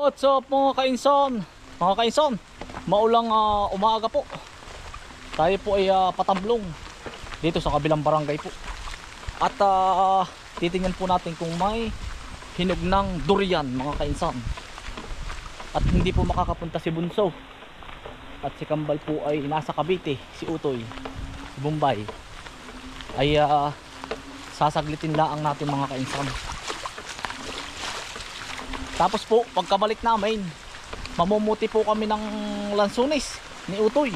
What's up mga kainsan? Mga kainsan, maulang umaga po. Tayo po ay patamblong dito sa kabilang barangay po. At titingnan po natin kung may hinog ng durian mga kainsan. At hindi po makakapunta si Bunso. At si Kambal po ay nasa Cavite, si Utoy, si Bombay. Ay sasaglitin lang natin mga kainsan. Tapos po, pagkabalik namin, mamumuti po kami ng lansunis ni Utoy.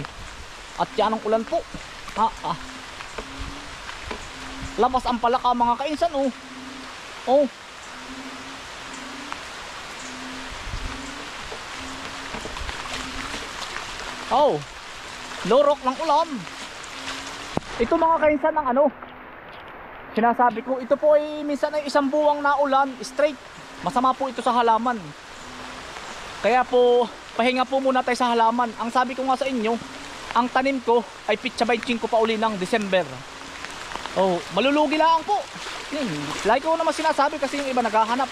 At yan ang ulan po. Labas ang palaka mga kainsan, oh. Oh. Oh. Lorok ng ulan. Ito mga kainsan ang ano. Sinasabi ko, ito po ay minsan ay isang buwang na ulan, straight. Masama po ito sa halaman. Kaya po, pahinga po muna tayo sa halaman. Ang sabi ko nga sa inyo, ang tanim ko ay pitsa by 5 pa uli ng December. Oh, malulugi lang po. Like ko naman sinasabi kasi yung iba naghahanap.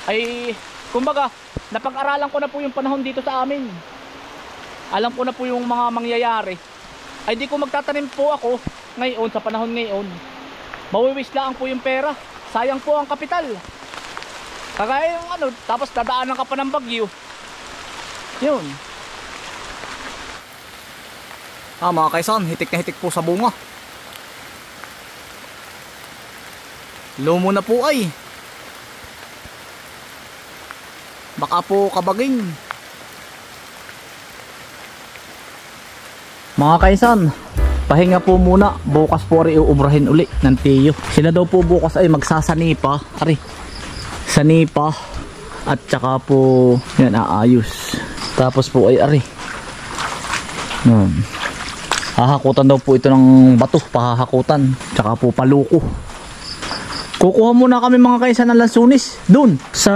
Ay, kumbaga, napag-aralan ko na po yung panahon dito sa amin. Alam ko na po yung mga mangyayari. Ay di ko magtatanim po ako ngayon sa panahon ngayon. Mawiwis lang po yung pera. Sayang po ang kapital. Kagaya yung ano, tapos dadaanan ka pa ng bagyo. Yun. Mga kaisan, hitik na hitik po sa bunga. Lumo na po ay. Baka po kabaging. Mga kaisan, pahinga po muna. Bukas po rin uubrahin uli ng tiyo. Sila daw po bukas ay magsasanipa. Ari. Sanipa at saka po yan aayos. Tapos po ay ari. Hahakutan daw po ito ng bato, pahahakutan. Tsaka po paluko. Kukuha muna kami mga kaisan ng lansunis dun sa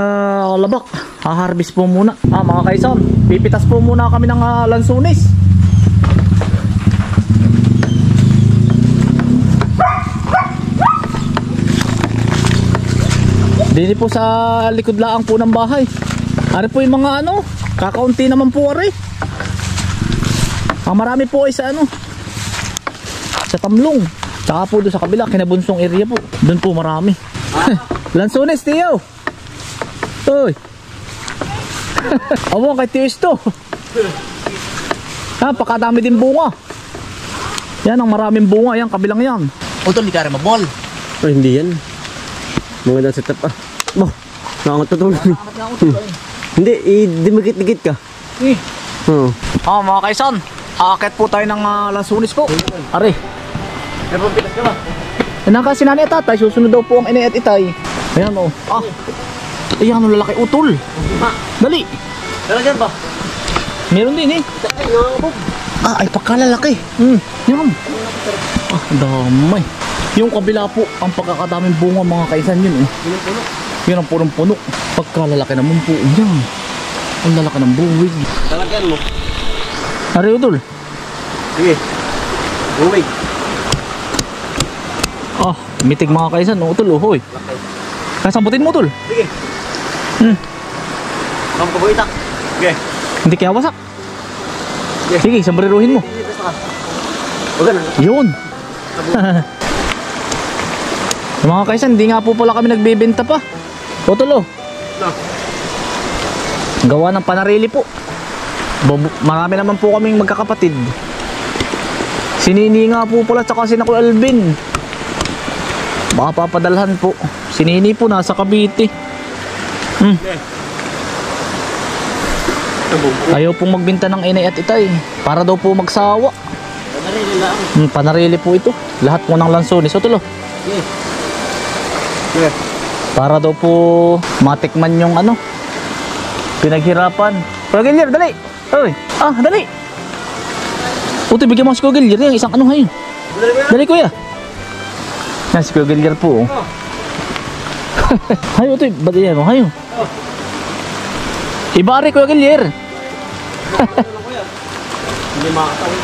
labak. Haharbis po muna. Mga kaisan, pipitas po muna kami ng lansunis. Dini po sa likod laang po ng bahay. Ari po yung mga ano, kakaunti naman po ari. Ang marami po ay sa ano, sa Tamlong. Tsaka po doon sa kabila, kinabunsong area po. Doon po marami. Lansunis, Tiyo. Uy. Awan kay Tiyo ito. Pakadami din bunga. Yan ang maraming bunga, yan kabilang yan. Utol, di ka rin mabol. Hindi yan. Mga dyan setup nakakatutulog. Hindi, dimikit-dikit ka. Mga kaisan, aakit po tayo ng lansunis po. Ari. Nagpampitas ka ba? Yan kasi nanay at tatay, susunod daw po ang inay at itay. Ayan o. Ayan ang lalaki utol. Dali. Talagan ba? Meron din eh. Ay pagkalalaki. Yan. Damay. Yung kabila po, ang pagkakadaming bunga mga kaisan yun eh. Yun ang purong puno. Pagkalalaki naman po, yan. Ang lalaki ng buwig. Talagyan mo. Ari utol. Sige. Buwig. Mitig mga kaisan, utol hoy. Kasambutin mo utol. Sige. Kamu kabuitak. Sige. Hindi kaya wasak. Sige, sambriruhin mo. Huwag na. Yun. Mga kaisan, hindi nga po pala kami nagbebenta pa. Utol gawa ng panarili po. Marami naman po kaming magkakapatid. Si Nini nga po pala tsaka si Naku Alvin. Baka papadalhan po. Si Nini po nasa Cavite. Ayaw pong magbenta ng inay at itay para daw po magsawa. Panarili lang. Panarili po ito. Lahat po ng lansunis. Utol para daw po matikman yung ano, pinaghirapan. Kuya Gilyer, dali. Oy. Dali. Utoy, bigyan mo si Kuya Gilyer yung isang ano ngayon. Dali kuya. Yan si Kuya Gilyer po. Hayo utoy, ba't yan mo? Hayo. Ibari Kuya Gilyer. Hindi makakatawin.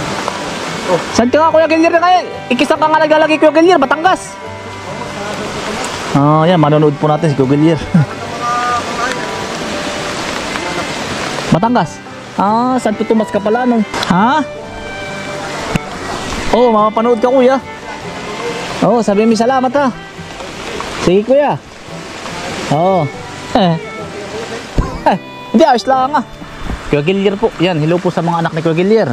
Saan ka nga Kuya Gilyer na ngayon? Ikisang ka nga naglalagay Kuya Gilyer, Batangas. Yan, manonood po natin si Kuya Gilyer. Batangas? Ah, Santo Tomas ka pala no? Ha? Oo, mapapanood ka kuya. Oo, sabihin mo salamat ha. Sige kuya. Oo. Hindi, ayos lang ah. Kuya Gilier po. Yan, hello po sa mga anak ni Kuya Gilier.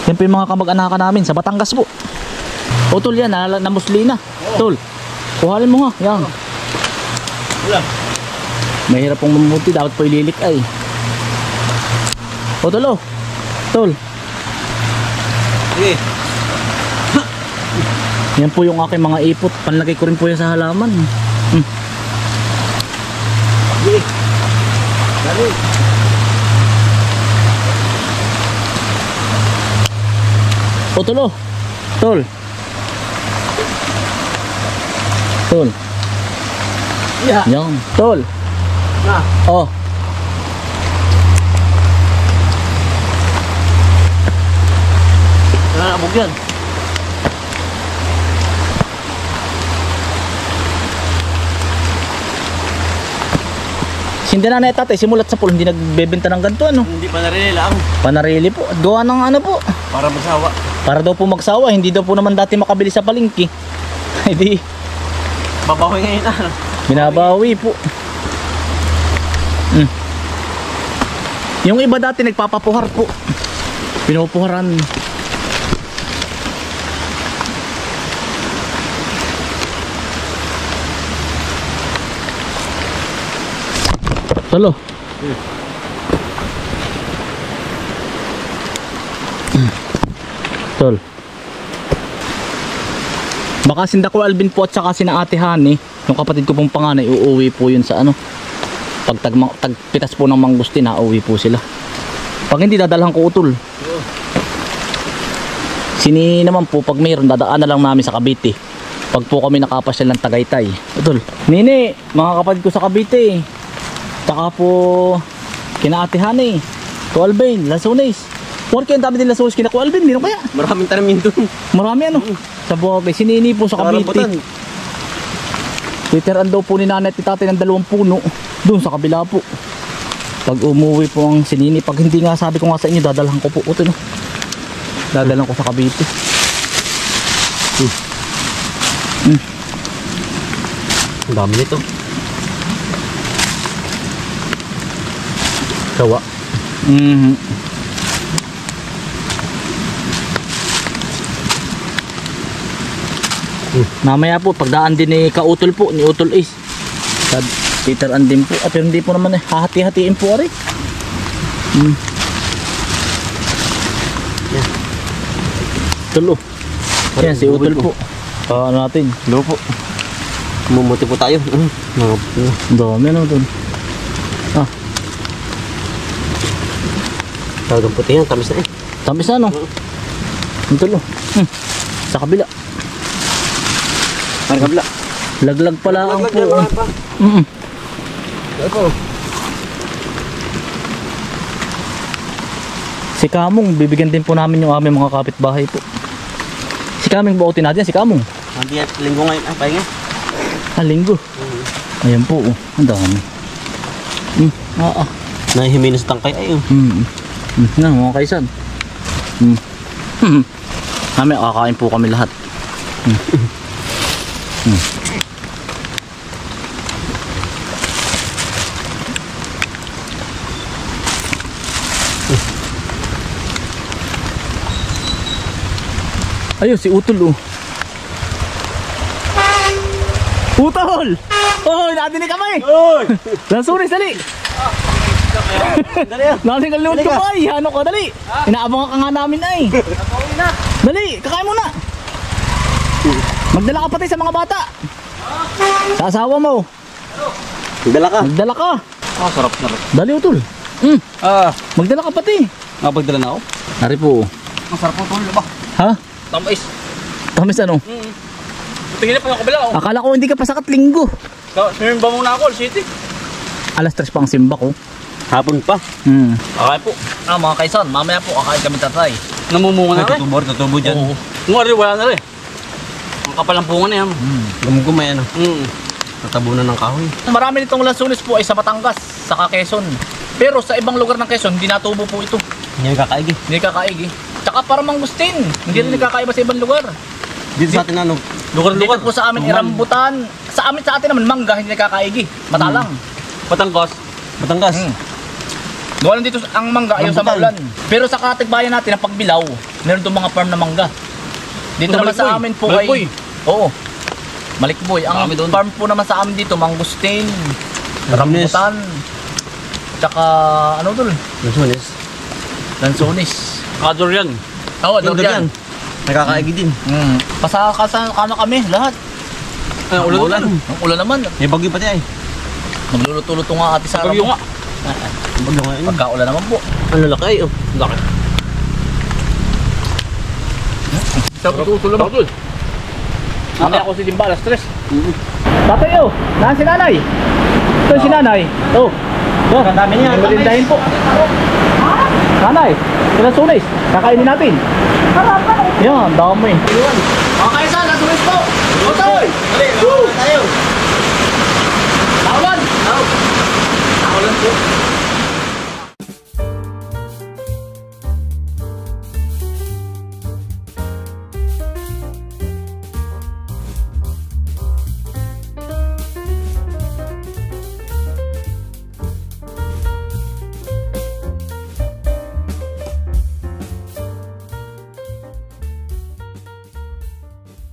Yan po yung mga kamag-anakan namin sa Batangas po. O tol, yan, namusli na. Tol, kuhalin mo nga. Yan. Wala. Mahirap pong mamuti, dapat po ililik ay. O tol, oh. Tol. Sige. Yan po yung aking mga ipot. Panlagay ko rin po yan sa halaman. Sige. Dali. O tol, oh. Tol. Tol. Yeah. Yan. Tol. Na. Oh. Nanabog yan. Hindi na natatay, simulat sa pool, hindi nagbebenta ng ganito ano. Hindi pa narili lang. Panarili po, at gawa ng ano po. Para magsawa. Para daw po magsawa, hindi daw po naman dati makabili sa palengke. Hindi, Babawi ngayon ah. binabawi po. Yung iba dati nagpapapuhar po. Pinupuharan. Talo. Tol. Baka sinda ko Alvin po at saka sina Ate Hani, yung kapatid ko pong panganay, uuwi po yun sa ano. Pag tagpitas po ng mangustin, uuwi po sila. Pag hindi, dadalhan ko utol. Sini naman po, pag mayroon, dadaan na lang namin sa Cavite. Pag po kami nakapasyal ng Tagaytay. Utol. Nini, mga kapatid ko sa Cavite. Tsaka po, kina Ate Hani, ko Alvin, Lasunes. Porque ang dami din Lasunes kina ko Alvin, meron kaya? Maraming tanamin doon. Marami ano. Sa Bogay, sinini po sa Cavite. Titiran daw po ni nanay at ni tatay ng 2 puno. Doon sa kabila po. Pag umuwi po ang sinini, pag hindi nga sabi ko nga sa inyo, dadalhan ko po. Ito no. Dadalhan ko sa Cavite. Ang dami nito. Sawa. Mamaya po, pagdaan din ni Kautol po, ni Utol Ace. Titiran din po. Pero hindi po naman hahati-hatiin po ari. Tulo. Yan si Utol po. Ano natin? Lupo. Mumuti po tayo. Dami na Utol. Talagang puti yan. Tamis na eh. Tamis na no? Tulo. Sa kabila. Para kabila. Laglag pala ang po. Ito. Si Kamong, bibigyan din po namin yung aming mga kapitbahay po. Si Kaming buutin natin, si Kamong. Hindi at linggo ngayon. Pahinga. Linggo. Ayan po, ang dami. Nahihimino sa tangkay. Ayun. Na, mga kaisan. Kami, kakain po kami lahat. Ayun, si Utol oh. Utol! Oh, nadinig kami! Oy! Lasunis, dali! Dali ah. Nadinig ka limot ko ay! Ano ka, dali! Inaabangan ka nga namin ay! Dali, kakain muna! Magdala ka pati sa mga bata! Sa asawa mo! Dala ka. Magdala ka! Sarap na rin. Dali, Utol! Magdala ka pati! Mapagdala na ako. Nari po. Ang sarap po tuloy ba? Ha? Tamis. Tamis ano? Tingin na pa yung kabila oh. Akala ko hindi ka pa sakat linggo. Simba muna ako, City. Alas 3 pa ang simba ko. Hapon pa. Okay po. Mga kaisan, mamaya po kakain kami tatay. Namumunga na rin. Tutubo dyan. Nga rin, wala na rin. Ang kapal ng bunga na yan. Gumugumay ano. Natabunan ng kahoy. Marami nitong Lasunes po ay sa Batangas, sa Quezon. Pero sa ibang lugar ng Quezon, hindi natubo po ito. Hindi kakaigi. Hindi kakaigi. Tsaka para mangustin. Hindi rin nakakaiba sa ibang lugar. Dito sa atin ano? Lugar-lugar po sa amin, rambutan. Sa atin naman, mangga, hindi nakakaigi. Matalang. Batangas. Batangas. Gawa lang dito ang mangga, ayaw sa Rambutan. maulan. Pero sa katigbayan natin, ang pagbilaw, meron doon mga farm na mangga. Dito naman sa amin po ay... Malikboy. Oo. Malikboy. Ang Marami doon. farm po naman sa amin dito, mangustin, Rambutan. rambutan, tsaka ano doon? Lansones. Lansones. Durian. Oo, Yung durian. Nakakaigi din. Pasakasan kami, lahat. Ulan. Ang ulan naman. May bagyo pati ay. Magluluto-luto nga ate Sarah. Bagyo nga. Bagyo nga yun. Pagkaulan naman po. Ano laki ay oh. Laki. Sarap ito lang. Sarap. Mamaya ako si Dimba, alas 3. Tatay oh, naan si nanay? Ito si nanay. Oh. Oh, ang dami niya. Malindahin po. Nanay, sila sunis. Kakainin natin. Yan, ang dami. Okay, saan? Nasunis po. Otoy! Woo! Tayo. Taulan! Taulan po.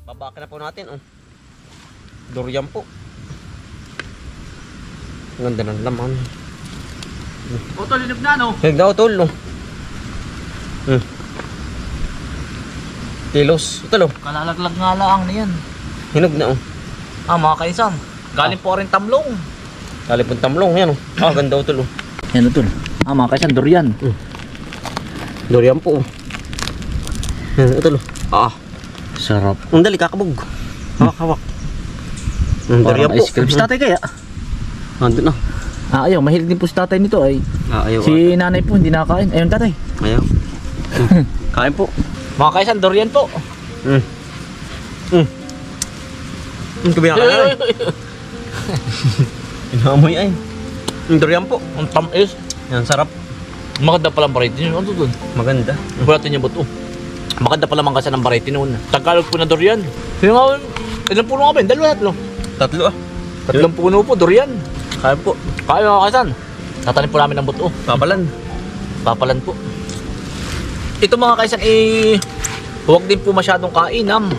Babaka na po natin oh. Durian po. Ang ganda ng laman. Otoy, linog na no? Hinog na utol oh. Kilos. Ito oh. Kalalaglag nga lang na yan. Hinog na oh. Mga kaisan. Galing po rin tamlong. Talipon tamlong yan oh. Ah, ganda utol oh. Yan utol. Mga kaisan, durian. Durian po oh. Ito oh. Ah. Sarap. Ang dali kakabog. Hawak-hawak. Durian po. Ice cream. Si tatay kaya? Nandun na. Ayaw, mahilig din po si tatay nito ay. Ayaw. Si nanay po hindi nakakain. Ayun tatay. Ayaw. Kain po. Mga kaisan, durian po. Kabilang ka na eh. Inamoy ay. Durian po. Ang tamis. Yan, sarap. Maganda palang variety yun. Ano doon? Maganda. Bulatin niya buto. Maganda pala man kasi ng variety noon. Tagalog po na durian. Sino nga, ilang puno nga ba? Dalawa natlo. Tatlo ah. Tatlong puno po, durian. Kain po. Kaya mga kaisan. Tatanim po namin ng buto. Papalan. Papalan po. Ito mga kaisan huwag din po masyadong kainam.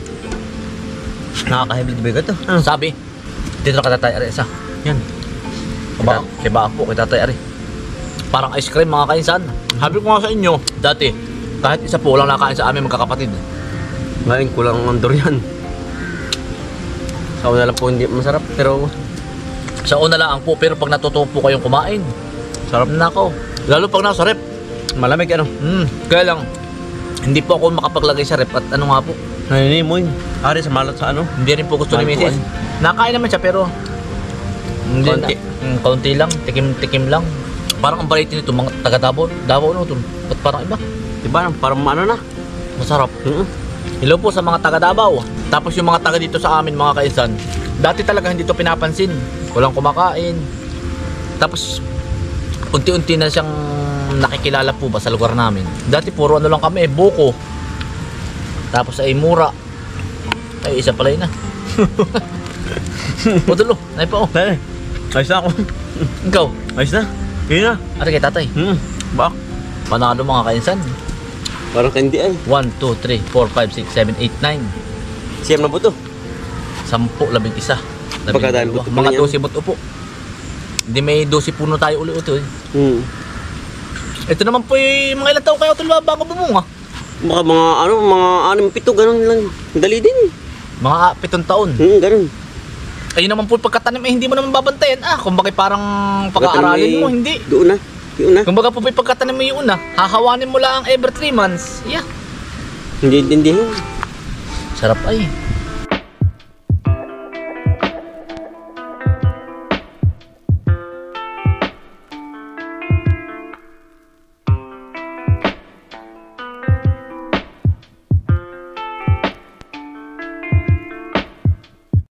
Nakaka-hybrid ba ito? Sabi, dito na katatay ari isa. Yan. Kiba po kay tatay ari. Parang ice cream mga kainsan. Sabi ko nga sa inyo, dati, kahit isa po lang nakain sa amin magkakapatid. Ngayon kulang ang durian. Sa una lang po hindi masarap pero Sa una lang po, pero pag natutuwa po kayong kumain, sarap. nako. Lalo pag nasa rep. Malamig ano. Kaya lang, hindi po ako makapaglagay sa rep at ano nga po. Naninimuy. Ari sa malat sa ano. Hindi rin po gusto ni Malpuan. Mrs. Nakain naman siya pero hindi Konti. Konti lang, tikim-tikim lang. Parang ang variety nito, mga taga Davao. Davao no to. Ba't parang iba? Diba? Parang ano na. Masarap. Hello po sa mga taga Davao. Tapos yung mga taga dito sa amin, mga kaisan, dati talaga hindi to pinapansin. Walang kumakain. Tapos unti-unti na siyang nakikilala po ba sa lugar namin. Dati puro ano lang kami, buko. Tapos ay mura. Ay isa pala yun na. O dulo, ay pa o. Eh, ayos na ako. Ikaw, Ayos na. Kaya na. ate kay tatay. Bak. Panalo mga kainsan. Parang candy ay. 1, 2, 3, 4, 5, 6, 7, 8, 9. Siyam na po to. 10, 11. Pagkadaan buto pa Mga na yan. 12 buto po. Hindi may 12 puno tayo uli ito eh. Ito naman po yung mga ilang taon kayo ito bago bumunga. Baka mga ano, mga 6-7 ganun lang. Dali din. Mga 7 taon. Ganun. Ayun naman po pagkatanim hindi mo naman babantayan. Kumbaga parang pag-aaralin mo, hindi. Doon na. Doon na. Kumbaga po pagkatanim mo yung una, hahawanin mo lang every 3 months. Yeah. Hindi intindihin. Sarap ay.